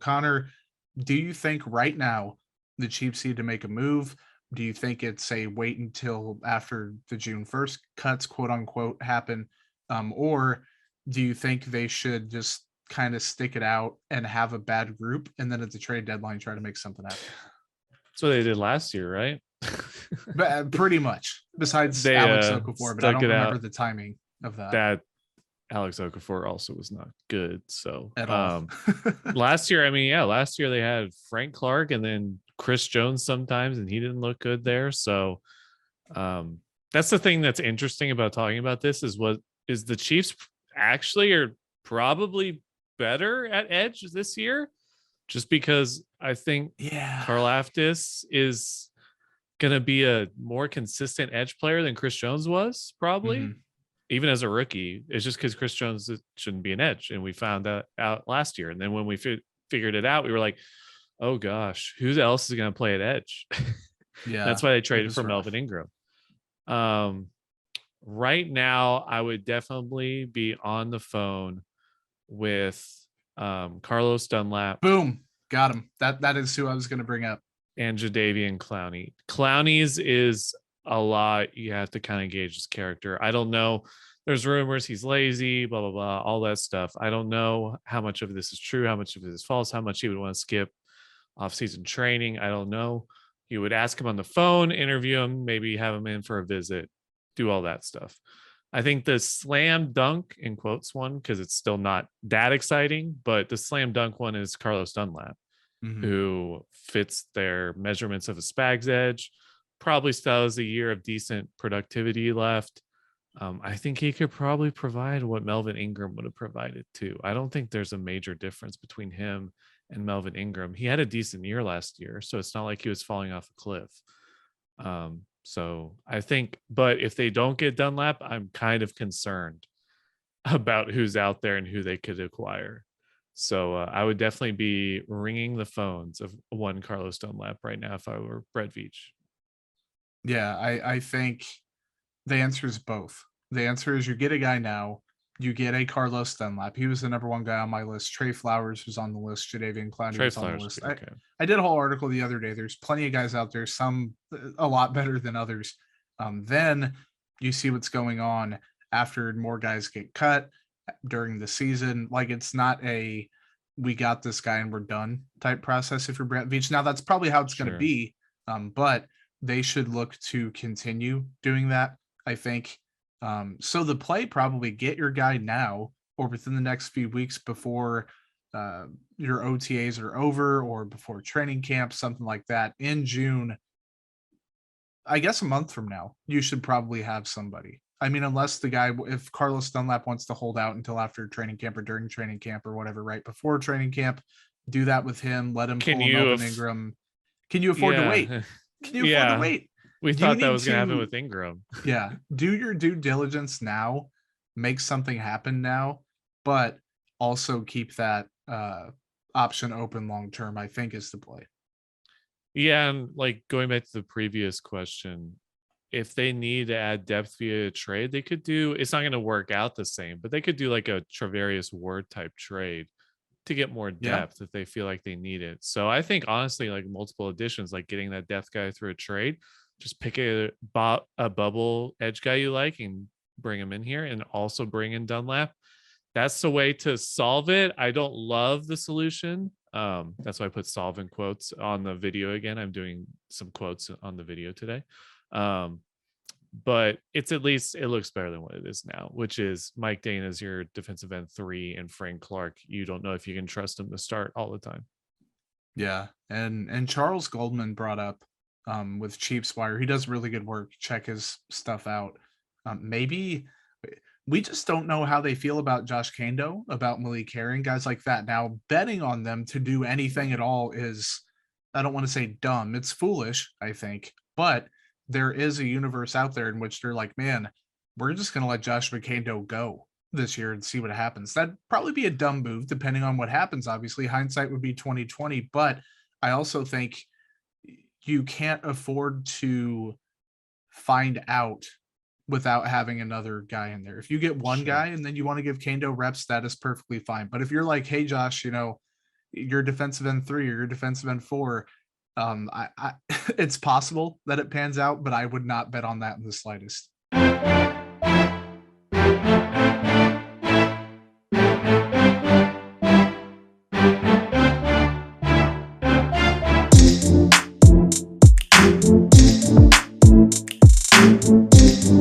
Connor, do you think right now the Chiefs need to make a move? Do you think it's a wait until after the June 1st cuts, quote unquote, happen? Or do you think they should just kind of stick it out and have a bad group and then at the trade deadline try to make something happen? That's what they did last year, right? But pretty much, besides They Alex Okafor, but I stuck don't it remember out. the timing of that That Alex Okafor also was not good. So at all. last year, last year they had Frank Clark and then Chris Jones sometimes, and he didn't look good there. So that's the thing that's interesting about talking about this is the Chiefs actually are probably better at edge this year, just because I think Karlaftis is going to be a more consistent edge player than Chris Jones was probably. Even as a rookie. It's just because Chris Jones shouldn't be an edge, and we found that out last year. And then when we figured it out, we were like, oh gosh, who else is going to play at edge? Yeah, that's why they traded for Melvin Ingram. Right now, I would definitely be on the phone with Carlos Dunlap. Boom, got him. That is who I was going to bring up. And Jadeveon Clowney. Clowney's is a lot. You have to kind of gauge his character. I don't know. There's rumors he's lazy, blah, blah, blah, all that stuff. I don't know how much of this is true, how much of it is false, how much he would want to skip off-season training. I don't know. You would ask him on the phone, interview him, maybe have him in for a visit, do all that stuff. I think the slam dunk, in quotes one, because it's still not that exciting, but the slam dunk one is Carlos Dunlap, who fits their measurements of a Spags edge. Probably still has a year of decent productivity left. I think he could probably provide what Melvin Ingram would have provided too. I don't think there's a major difference between him and Melvin Ingram. He had a decent year last year, so it's not like he was falling off a cliff. So I think, but if they don't get Dunlap, I'm kind of concerned about who's out there and who they could acquire. So I would definitely be ringing the phones of one Carlos Dunlap right now if I were Brett Veach. Yeah, I think the answer is both. The answer is you get a guy now, you get a Carlos Dunlap. He was the number one guy on my list. Trey Flowers was on the list. Jadeveon Clowney was on the list. I did a whole article the other day. There's plenty of guys out there, some a lot better than others. Then you see what's going on after more guys get cut during the season. Like, it's not a we got this guy and we're done type process if you're Brett Veach. Now that's probably how it's going to be, but they should look to continue doing that, I think. So the play, probably get your guy now or within the next few weeks before your OTAs are over or before training camp, something like that. In June, I guess a month from now, you should probably have somebody. I mean, unless the guy, if Carlos Dunlap wants to hold out until after training camp or during training camp or whatever, right before training camp, do that with him. Let him pull Melvin Ingram. Can you afford to wait? Can you afford to wait? We thought that was going to happen with Ingram. Yeah. Do your due diligence now, make something happen now, but also keep that option open long-term, I think is the play. Yeah. And like going back to the previous question, if they need to add depth via trade, they could do, it's not going to work out the same, but they could do like a Travarius Ward type trade to get more depth if they feel like they need it. So I think honestly, like multiple additions, like getting that depth guy through a trade, just pick a bubble edge guy you like and bring him in here, and also bring in Dunlap. That's the way to solve it. I don't love the solution. That's why I put solve in quotes on the video again. I'm doing some quotes on the video today. But it's at least, it looks better than what it is now, which is Mike Dane is your defensive end 3 and Frank Clark. You don't know if you can trust him to start all the time. Yeah. And Charles Goldman brought up with Chiefs Wire, he does really good work. Check his stuff out. Maybe we just don't know how they feel about Josh Kando, about Malik Herring, guys like that. Now, betting on them to do anything at all is, I don't want to say dumb. It's foolish, I think. But there is a universe out there in which they're like, man, we're just going to let Josh Kando go this year and see what happens. That'd probably be a dumb move, depending on what happens. Obviously, hindsight would be 2020. But I also think you can't afford to find out without having another guy in there. If you get one guy and then you want to give Kando reps, that is perfectly fine. But if you're like, hey, Josh, your defensive end 3 or your defensive end 4. I it's possible that it pans out, but I would not bet on that in the slightest.